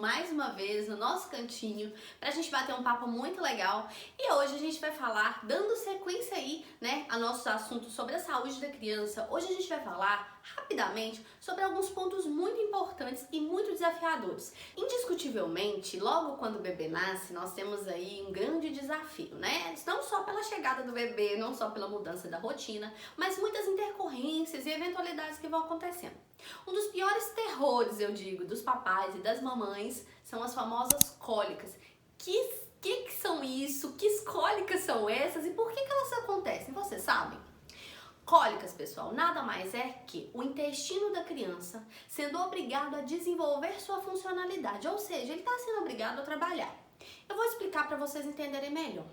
mais uma vez no nosso cantinho pra gente bater um papo muito legal. E hoje a gente vai falar, dando sequência aí, né, a nosso assunto sobre a saúde da criança. Hoje a gente vai falar rapidamente sobre alguns pontos muito importantes e muito desafiadores. Indiscutivelmente, logo quando o bebê nasce, nós temos aí um grande desafio, né? Não só pela chegada do bebê, não só pela mudança da rotina, mas muitas intercorrências e eventualidades que vão acontecendo. Um dos piores terrores, eu digo, dos papais e das mamães são as famosas cólicas. Que são isso? Que cólicas são essas e por que elas acontecem? Vocês sabem? Cólicas, pessoal, nada mais é que o intestino da criança sendo obrigado a desenvolver sua funcionalidade, ou seja, ele está sendo obrigado a trabalhar. Eu vou explicar para vocês entenderem melhor.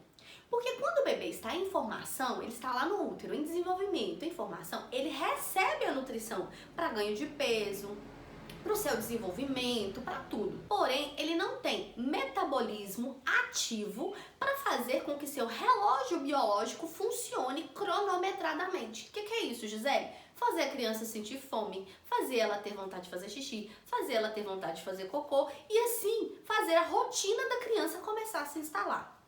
Porque quando o bebê está em formação, ele está lá no útero, em desenvolvimento, em formação, ele recebe a nutrição para ganho de peso, para o seu desenvolvimento, para tudo. Porém, ele não tem metabolismo ativo para fazer com que seu relógio biológico funcione cronometradamente. O que é isso, Gisele? Fazer a criança sentir fome, fazer ela ter vontade de fazer xixi, fazer ela ter vontade de fazer cocô e assim fazer a rotina da criança começar a se instalar.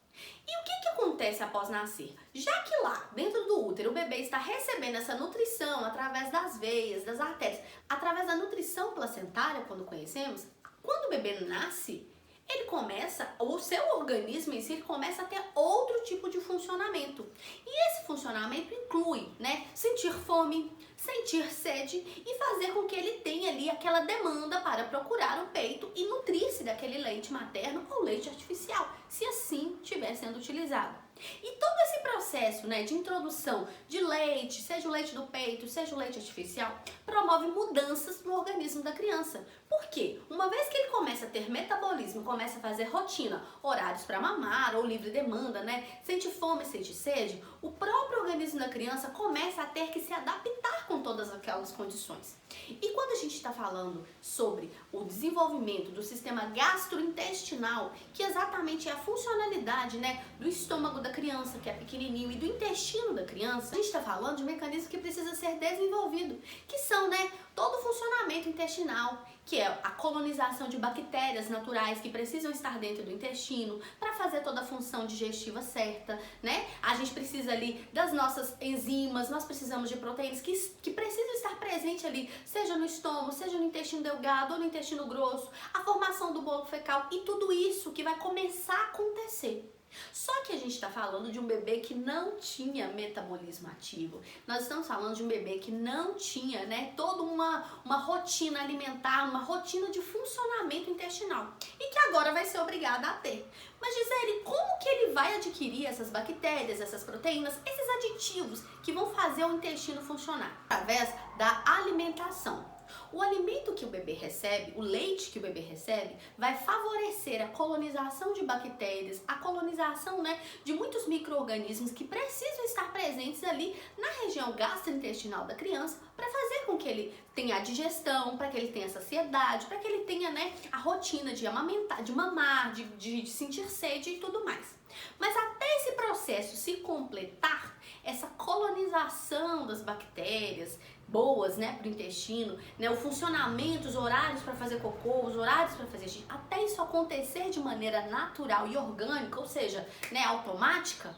E o que acontece após nascer? Já que lá, dentro do útero, o bebê está recebendo essa nutrição através das veias, das artérias, através da nutrição placentária, quando conhecemos, quando o bebê nasce, ele começa, o seu organismo em si, ele começa a ter outro tipo de funcionamento. E esse funcionamento inclui, né, sentir fome, sentir sede e fazer com que ele tenha ali aquela demanda para procurar o peito e nutrir-se daquele leite materno ou leite artificial, se assim estiver sendo utilizado. E todo esse processo, né, de introdução de leite, seja o leite do peito, seja o leite artificial, promove mudanças no organismo da criança. Por quê? Uma vez que ele começa a ter metabolismo, começa a fazer rotina, horários para mamar ou livre demanda, né, sente fome, sente sede, o próprio organismo da criança começa a ter que se adaptar com todas aquelas condições. E quando a gente está falando sobre o desenvolvimento do sistema gastrointestinal, que exatamente é a funcionalidade, né, do estômago da criança, que é pequenininho, e do intestino da criança, a gente está falando de um mecanismo que precisa ser desenvolvido, que são, né, todo o funcionamento intestinal, que é a colonização de bactérias naturais que precisam estar dentro do intestino para fazer toda a função digestiva certa, né? A gente precisa ali das nossas enzimas, nós precisamos de proteínas que precisam estar presentes ali, seja no estômago, seja no intestino delgado ou no intestino grosso, a formação do bolo fecal e tudo isso que vai começar a acontecer. Só que a gente está falando de um bebê que não tinha metabolismo ativo. Nós estamos falando de um bebê que não tinha, né, toda uma rotina alimentar, uma rotina de funcionamento intestinal. E que agora vai ser obrigada a ter. Mas, Gisele, como que ele vai adquirir essas bactérias, essas proteínas, esses aditivos que vão fazer o intestino funcionar? Através da alimentação. O alimento que o bebê recebe, o leite que o bebê recebe, vai favorecer a colonização de bactérias, a colonização, né, de muitos micro-organismos que precisam estar presentes ali na região gastrointestinal da criança para fazer com que ele tenha a digestão, para que ele tenha a saciedade, para que ele tenha, né, a rotina de amamentar, de mamar, de sentir sede e tudo mais. Mas até esse processo se completar, essa colonização das bactérias boas, né, para o intestino, né, o funcionamento, os horários para fazer cocô, os horários para fazer xixi, até isso acontecer de maneira natural e orgânica, ou seja, né, automática,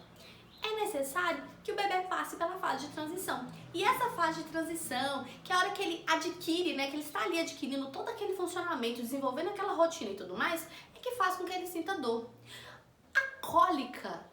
é necessário que o bebê passe pela fase de transição. E essa fase de transição, que é a hora que ele adquire, né, que ele está ali adquirindo todo aquele funcionamento, desenvolvendo aquela rotina e tudo mais, é que faz com que ele sinta dor. A cólica,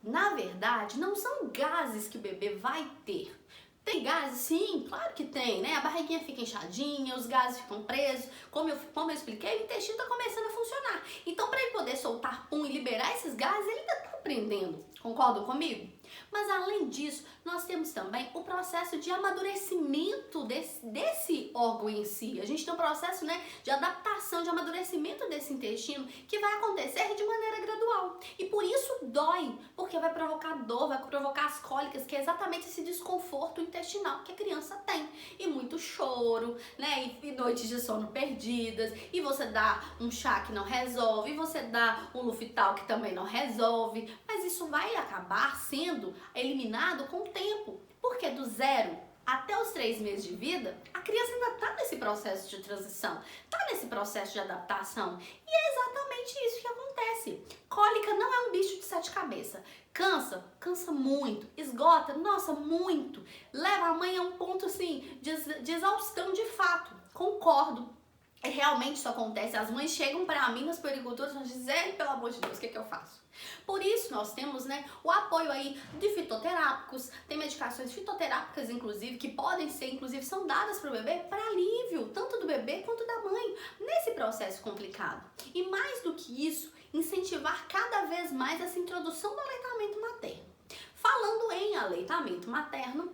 na verdade, não são gases que o bebê vai ter. Tem gases? Sim, claro que tem, né? A barriguinha fica inchadinha, os gases ficam presos. Como eu expliquei, o intestino está começando a funcionar. Então, para ele poder soltar pum e liberar esses gases, ele ainda está aprendendo. Concordam comigo? Mas, além disso, nós temos também o processo de amadurecimento desse órgão em si. A gente tem um processo, né, de adaptação, de amadurecimento desse intestino que vai acontecer de maneira gradual. E por isso dói, porque vai provocar dor, vai provocar as cólicas, que é exatamente esse desconforto intestinal que a criança tem. E muito choro, né, e noites de sono perdidas, e você dá um chá que não resolve, e você dá um Lufital que também não resolve, mas isso vai acabar sendo eliminado com o tempo, porque do 0 até os 3 meses de vida, a criança ainda está nesse processo de transição, está nesse processo de adaptação. E é exatamente isso que acontece. Cólica não é um bicho de 7 cabeças. Cansa, cansa muito, esgota, nossa, muito. Leva a mãe a um ponto assim de exaustão de fato. Concordo. Realmente isso acontece. As mães chegam para mim nas puericulturas e dizem, pelo amor de Deus, o que eu faço? Por isso nós temos, né, o apoio aí de fitoterápicos, tem medicações fitoterápicas inclusive que podem ser, inclusive são dadas para o bebê para alívio, tanto do bebê quanto da mãe, nesse processo complicado. E mais do que isso, incentivar cada vez mais essa introdução do aleitamento materno. Falando em aleitamento materno,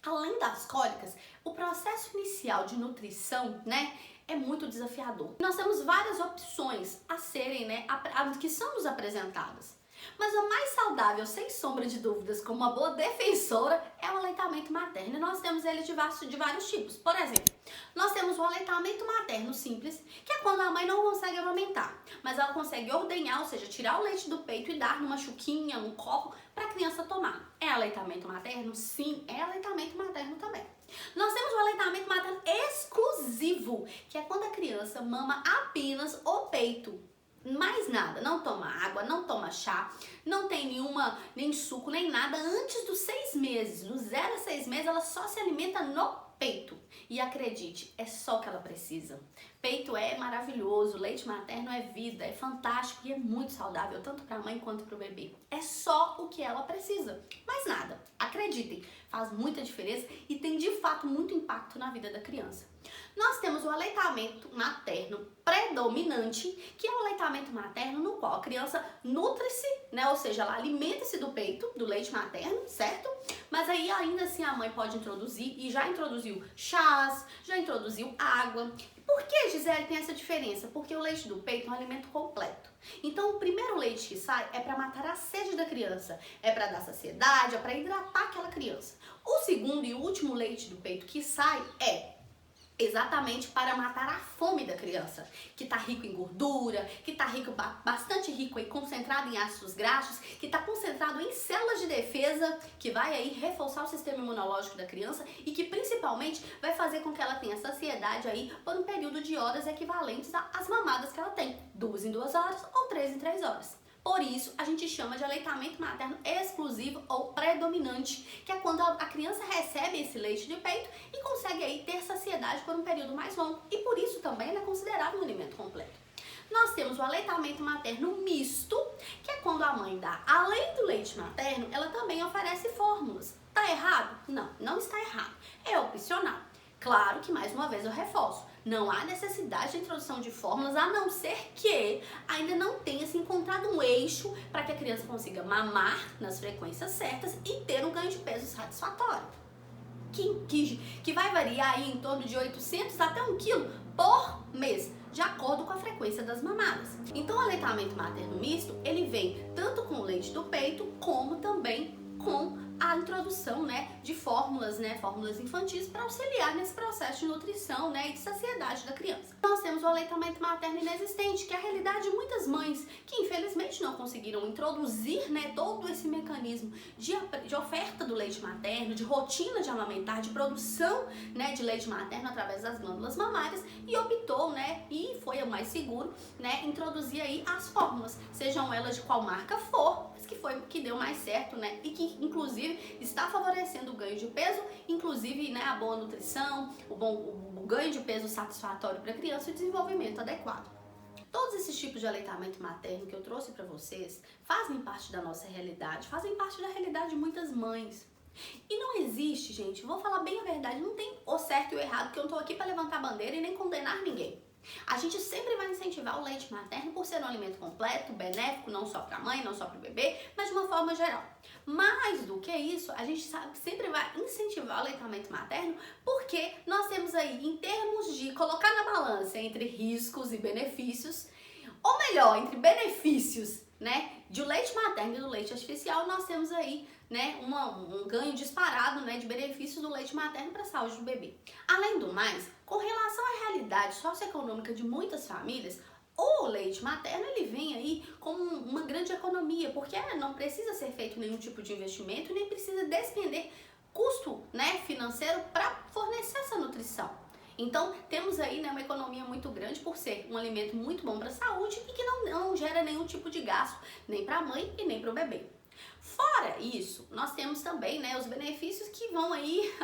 além das cólicas, o processo inicial de nutrição, né, é muito desafiador. Nós temos várias opções a serem, né, que são nos apresentadas. Mas a mais saudável, sem sombra de dúvidas, como uma boa defensora, é o aleitamento materno. E nós temos ele de vários tipos. Por exemplo, nós temos o aleitamento materno simples, que é quando a mãe não consegue amamentar, mas ela consegue ordenhar, ou seja, tirar o leite do peito e dar numa chuquinha, num copo, para a criança tomar. É aleitamento materno? Sim, é aleitamento materno também. Nós temos o aleitamento materno exclusivo, que é quando a criança mama apenas o peito. Mais nada, não toma água, não toma chá, não tem nem suco, nem nada antes dos 6 meses. Dos 0 a 6 meses ela só se alimenta no peito. E acredite, é só o que ela precisa. Peito é maravilhoso, leite materno é vida, é fantástico e é muito saudável, tanto para a mãe quanto para o bebê. É só o que ela precisa, mais nada. Acreditem, faz muita diferença e tem de fato muito impacto na vida da criança. Nós temos o aleitamento materno predominante, que é o aleitamento materno no qual a criança nutre-se, né? Ou seja, ela alimenta-se do peito, do leite materno, certo? Mas aí ainda assim a mãe pode introduzir, e já introduziu chás, já introduziu água. Por que, Gisele, tem essa diferença? Porque o leite do peito é um alimento completo. Então o primeiro leite que sai é para matar a sede da criança, é para dar saciedade, é para hidratar aquela criança. O segundo e último leite do peito que sai é exatamente para matar a fome da criança, que está rico em gordura, que está bastante rico e concentrado em ácidos graxos, que está concentrado em células de defesa, que vai aí reforçar o sistema imunológico da criança e que principalmente vai fazer com que ela tenha saciedade aí por um período de horas equivalentes às mamadas que ela tem, 2 em 2 horas ou 3 em 3 horas. Por isso, a gente chama de aleitamento materno exclusivo ou predominante, que é quando a criança recebe esse leite de peito e consegue aí ter saciedade por um período mais longo. E por isso também ele é considerado um alimento completo. Nós temos o aleitamento materno misto, que é quando a mãe dá, além do leite materno, ela também oferece fórmulas. Tá errado? Não, não está errado. É opcional. Claro que, mais uma vez, eu reforço, não há necessidade de introdução de fórmulas, a não ser que ainda não tenha se encontrado um eixo para que a criança consiga mamar nas frequências certas e ter um ganho de peso satisfatório. Que vai variar aí em torno de 800 até 1 quilo por mês, de acordo com a frequência das mamadas. Então o aleitamento materno misto, ele vem tanto com o leite do peito, como também com a introdução, né, de fórmulas infantis para auxiliar nesse processo de nutrição, né, e de saciedade da criança. Nós temos o aleitamento materno inexistente, que é a realidade de muitas mães que infelizmente não conseguiram introduzir, né, todo esse mecanismo de oferta do leite materno, de rotina de amamentar, de produção, né, de leite materno através das glândulas mamárias e optou, né, e foi o mais seguro, né, introduzir aí as fórmulas, sejam elas de qual marca for, mas que foi o que deu mais certo, né, e que inclusive está favorecendo o ganho de peso, inclusive, né, a boa nutrição, o ganho de peso satisfatório para a criança e o desenvolvimento adequado. Todos esses tipos de aleitamento materno que eu trouxe para vocês fazem parte da nossa realidade, fazem parte da realidade de muitas mães. E não existe, gente, vou falar bem a verdade, não tem o certo e o errado, que eu não tô aqui para levantar bandeira e nem condenar ninguém. A gente sempre vai incentivar o leite materno por ser um alimento completo, benéfico, não só para a mãe, não só para o bebê, mas de uma forma geral. Mais do que isso, a gente sempre vai incentivar o aleitamento materno porque nós temos aí, em termos de colocar na balança entre riscos e benefícios, ou melhor, entre benefícios, né, de leite materno e do leite artificial, nós temos aí, né, um ganho disparado, né, de benefícios do leite materno para a saúde do bebê. Além do mais, com relação à realidade socioeconômica de muitas famílias, o leite materno ele vem aí como uma grande economia, porque não precisa ser feito nenhum tipo de investimento, nem precisa despender custo, né, financeiro para fornecer essa nutrição. Então, temos aí, né, uma economia muito grande por ser um alimento muito bom para a saúde e que não gera nenhum tipo de gasto, nem para a mãe e nem para o bebê. Fora isso, nós temos também, né, os benefícios que vão aí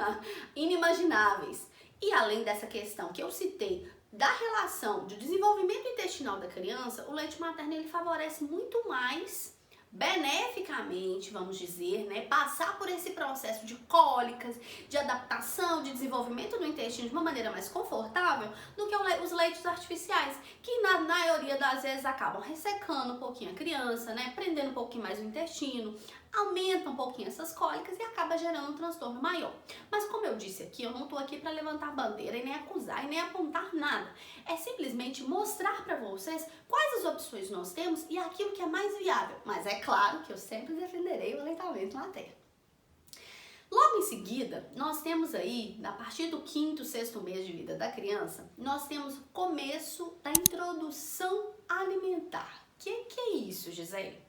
inimagináveis. E além dessa questão que eu citei da relação de desenvolvimento intestinal da criança, o leite materno ele favorece muito mais beneficamente, vamos dizer, né, passar por esse processo de cólicas, de adaptação, de desenvolvimento do intestino de uma maneira mais confortável do que os leites artificiais, que na maioria das vezes acabam ressecando um pouquinho a criança, né, prendendo um pouquinho mais o intestino, aumenta um pouquinho essas cólicas e acaba gerando um transtorno maior. Mas como eu disse aqui, eu não estou aqui para levantar bandeira e nem acusar e nem apontar nada. É simplesmente mostrar para vocês quais as opções nós temos e aquilo que é mais viável. Mas é claro que eu sempre defenderei o aleitamento materno. Logo em seguida, nós temos aí, a partir do 5º, 6º mês de vida da criança, nós temos o começo da introdução alimentar. Que é isso, Gisele?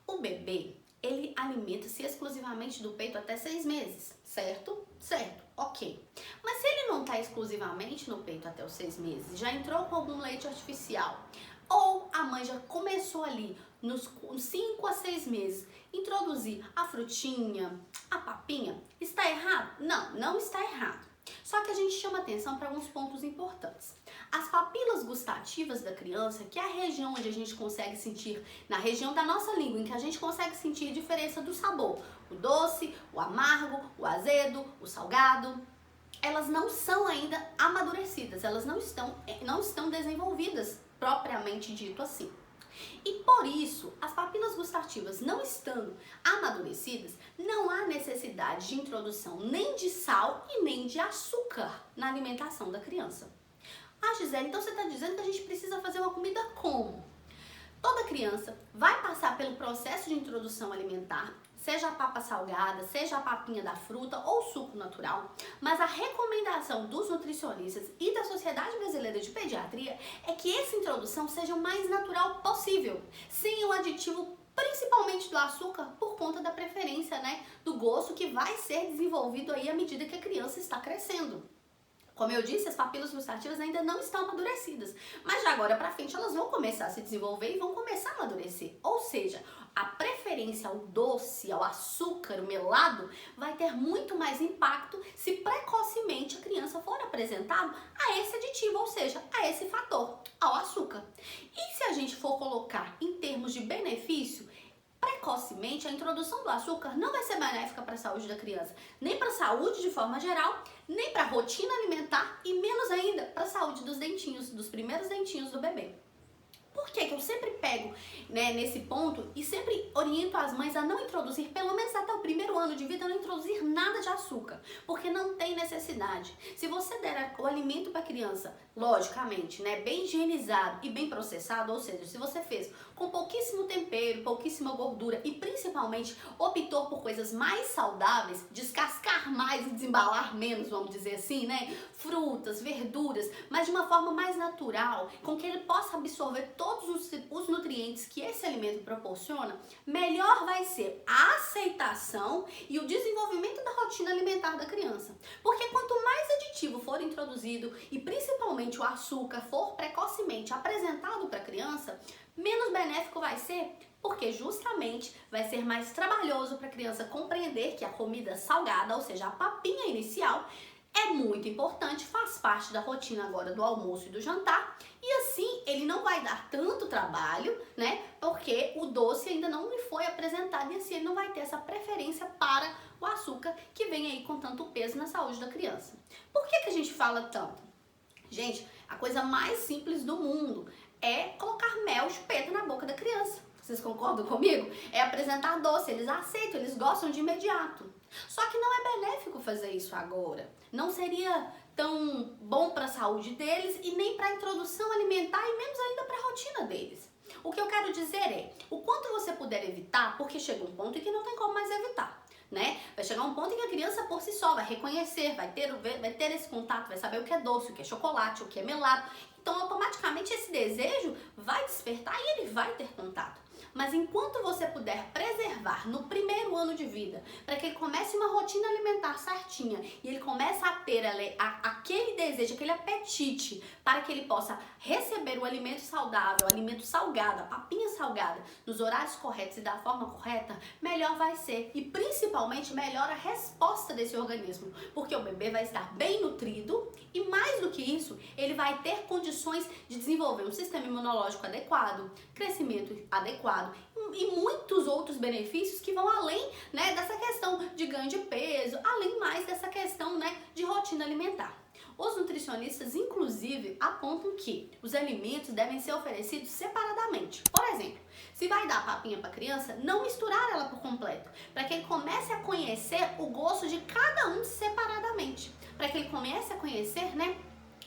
O bebê, ele alimenta-se exclusivamente do peito até 6 meses, certo? Certo, ok. Mas se ele não está exclusivamente no peito até os 6 meses, já entrou com algum leite artificial, ou a mãe já começou ali nos 5 a 6 meses, introduzir a frutinha, a papinha, está errado? Não, não está errado. Só que a gente chama atenção para alguns pontos importantes. As papilas gustativas da criança, que é a região onde a gente consegue sentir, na região da nossa língua, em que a gente consegue sentir a diferença do sabor, o doce, o amargo, o azedo, o salgado, elas não são ainda amadurecidas, elas não estão desenvolvidas propriamente dito assim. E por isso, as papilas gustativas não estando amadurecidas, não há necessidade de introdução nem de sal e nem de açúcar na alimentação da criança. Ah, Gisele, então você está dizendo que a gente precisa fazer uma comida como? Toda criança vai passar pelo processo de introdução alimentar, seja a papa salgada, seja a papinha da fruta ou suco natural, mas a recomendação dos nutricionistas e da Sociedade Brasileira de Pediatria é que essa introdução seja o mais natural possível, sem o aditivo principalmente do açúcar, por conta da preferência, né, do gosto que vai ser desenvolvido aí à medida que a criança está crescendo. Como eu disse, as papilas gustativas ainda não estão amadurecidas, mas de agora para frente elas vão começar a se desenvolver e vão começar a amadurecer. Ou seja, a preferência ao doce, ao açúcar, o melado, vai ter muito mais impacto se precocemente a criança for apresentada a esse aditivo, ou seja, a esse fator, ao açúcar. E se a gente for colocar em termos de benefício, precocemente a introdução do açúcar não vai ser benéfica para a saúde da criança, nem para a saúde de forma geral, nem para a rotina alimentar e menos ainda para a saúde dos dentinhos, dos primeiros dentinhos do bebê. Por que eu sempre pego, né, nesse ponto e sempre oriento as mães a não introduzir, pelo menos até o 1º ano de vida, não introduzir nada de açúcar, porque não tem necessidade. Se você der o alimento para a criança, logicamente, né, bem higienizado e bem processado, ou seja, se você fez com pouquíssimo tempero, pouquíssima gordura e principalmente optou por coisas mais saudáveis, descascar mais e desembalar menos, vamos dizer assim, né, frutas, verduras, mas de uma forma mais natural, com que ele possa absorver todos os nutrientes que esse alimento proporciona, melhor vai ser a aceitação e o desenvolvimento da rotina alimentar da criança. Porque quanto mais aditivo for introduzido e principalmente o açúcar for precocemente apresentado para a criança, menos benéfico vai ser, porque justamente vai ser mais trabalhoso para a criança compreender que a comida salgada, ou seja, a papinha inicial, é muito importante, faz parte da rotina agora do almoço e do jantar, e assim ele não vai dar tanto trabalho, né? Porque o doce ainda não lhe foi apresentado e assim ele não vai ter essa preferência para o açúcar que vem aí com tanto peso na saúde da criança. Por que a gente fala tanto? Gente, a coisa mais simples do mundo é colocar mel chupeta na boca da criança. Vocês concordam comigo? É apresentar doce, eles aceitam, eles gostam de imediato. Só que não é benéfico fazer isso agora. Não seria tão bom para a saúde deles e nem para a introdução alimentar e menos ainda para a rotina deles. O que eu quero dizer é, o quanto você puder evitar, porque chega um ponto em que não tem como mais evitar, né? Vai chegar um ponto em que a criança por si só vai reconhecer, vai ter esse contato, vai saber o que é doce, o que é chocolate, o que é melado. Então, automaticamente, esse desejo vai despertar e ele vai ter contato. Mas enquanto você puder preservar observar no primeiro ano de vida, para que ele comece uma rotina alimentar certinha e ele comece a ter aquele desejo, aquele apetite, para que ele possa receber o alimento saudável, o alimento salgado, a papinha salgada, nos horários corretos e da forma correta, melhor vai ser. E principalmente melhor a resposta desse organismo, porque o bebê vai estar bem nutrido e mais do que isso, ele vai ter condições de desenvolver um sistema imunológico adequado, crescimento adequado e muitos outros benefícios que vão além, né, dessa questão de ganho de peso, além mais dessa questão, né, de rotina alimentar. Os nutricionistas, inclusive, apontam que os alimentos devem ser oferecidos separadamente. Por exemplo, se vai dar papinha para criança, não misturar ela por completo, para que ele comece a conhecer o gosto de cada um separadamente, para que ele comece a conhecer, né,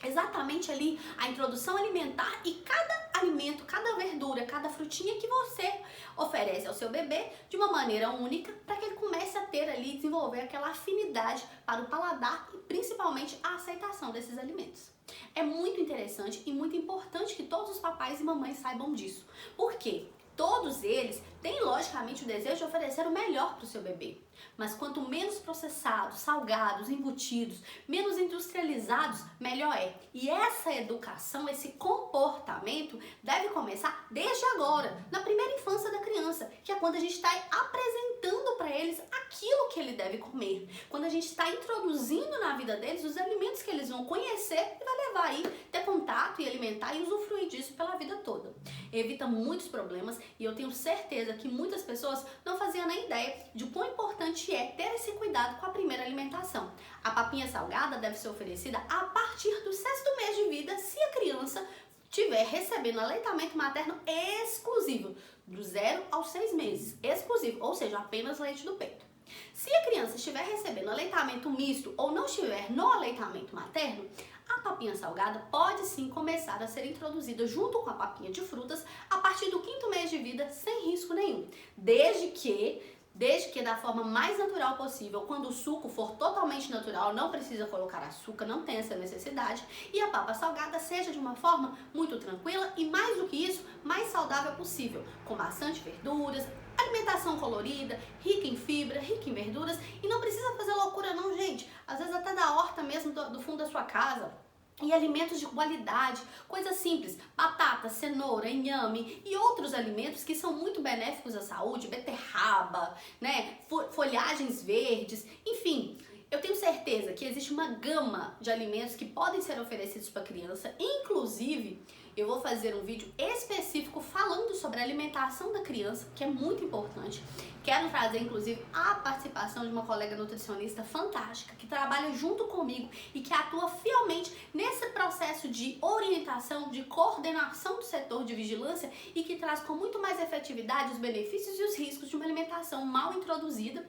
exatamente ali a introdução alimentar e cada alimento, cada verdura, cada frutinha que você oferece ao seu bebê de uma maneira única, para que ele comece a ter ali, desenvolver aquela afinidade para o paladar e principalmente a aceitação desses alimentos. É muito interessante e muito importante que todos os papais e mamães saibam disso. Por quê? Todos eles têm, logicamente, o desejo de oferecer o melhor para o seu bebê. Mas quanto menos processados, salgados, embutidos, menos industrializados, melhor é. E essa educação, esse comportamento deve começar desde agora, na primeira infância da criança, que é quando a gente está apresentando para eles aquilo que ele deve comer. Quando a gente está introduzindo na vida deles os alimentos que eles vão conhecer e vai levar aí, ter contato e alimentar e usufruir disso pela vida toda. Evita muitos problemas e eu tenho certeza que muitas pessoas não faziam nem ideia de quão importante é ter esse cuidado com a primeira alimentação. A papinha salgada deve ser oferecida a partir do 6º mês de vida, se a criança estiver recebendo aleitamento materno exclusivo, do 0 aos 6 meses, exclusivo, ou seja, apenas leite do peito. Se a criança estiver recebendo aleitamento misto ou não estiver no aleitamento materno, a papinha salgada pode sim começar a ser introduzida junto com a papinha de frutas a partir do 5º mês de vida, sem risco nenhum, desde que da forma mais natural possível, quando o suco for totalmente natural, não precisa colocar açúcar, não tem essa necessidade, e a papa salgada seja de uma forma muito tranquila e, mais do que isso, mais saudável possível, com bastante verduras, alimentação colorida, rica em fibra, rica em verduras, e não precisa fazer loucura não, gente, às vezes até da horta mesmo, do fundo da sua casa. E alimentos de qualidade, coisas simples, batata, cenoura, inhame e outros alimentos que são muito benéficos à saúde, beterraba, né, folhagens verdes, enfim. Eu tenho certeza que existe uma gama de alimentos que podem ser oferecidos para a criança, inclusive eu vou fazer um vídeo específico falando sobre a alimentação da criança, que é muito importante. Quero trazer, inclusive, a participação de uma colega nutricionista fantástica, que trabalha junto comigo e que atua fielmente nesse processo de orientação, de coordenação do setor de vigilância e que traz com muito mais efetividade os benefícios e os riscos de uma alimentação mal introduzida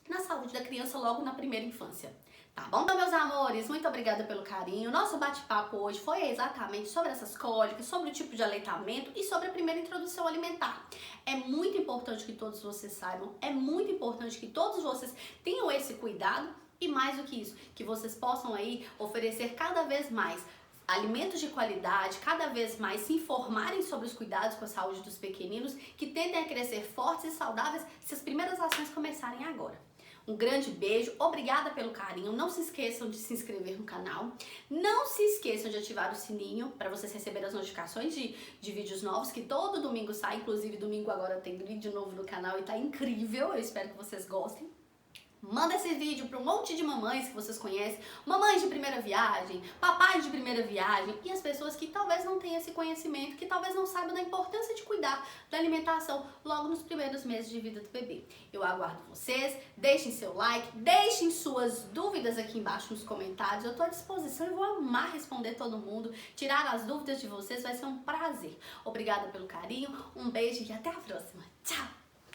na saúde da criança logo na primeira infância. Tá bom? Então, meus amores, muito obrigada pelo carinho. Nosso bate-papo hoje foi exatamente sobre essas cólicas, sobre o tipo de aleitamento e sobre a primeira introdução alimentar. É muito importante que todos vocês saibam, é muito importante que todos vocês tenham esse cuidado e, mais do que isso, que vocês possam aí oferecer cada vez mais alimentos de qualidade, cada vez mais se informarem sobre os cuidados com a saúde dos pequeninos, que tentem a crescer fortes e saudáveis se as primeiras ações começarem agora. Um grande beijo, obrigada pelo carinho, não se esqueçam de se inscrever no canal, não se esqueçam de ativar o sininho para vocês receberem as notificações de vídeos novos, que todo domingo sai, inclusive domingo agora tem vídeo novo no canal e tá incrível, eu espero que vocês gostem. Manda esse vídeo para um monte de mamães que vocês conhecem, mamães de primeira viagem, papais de primeira viagem e as pessoas que talvez não tenham esse conhecimento, que talvez não saibam da importância de cuidar da alimentação logo nos primeiros meses de vida do bebê. Eu aguardo vocês, deixem seu like, deixem suas dúvidas aqui embaixo nos comentários, eu estou à disposição e vou amar responder todo mundo, tirar as dúvidas de vocês, vai ser um prazer. Obrigada pelo carinho, um beijo e até a próxima. Tchau!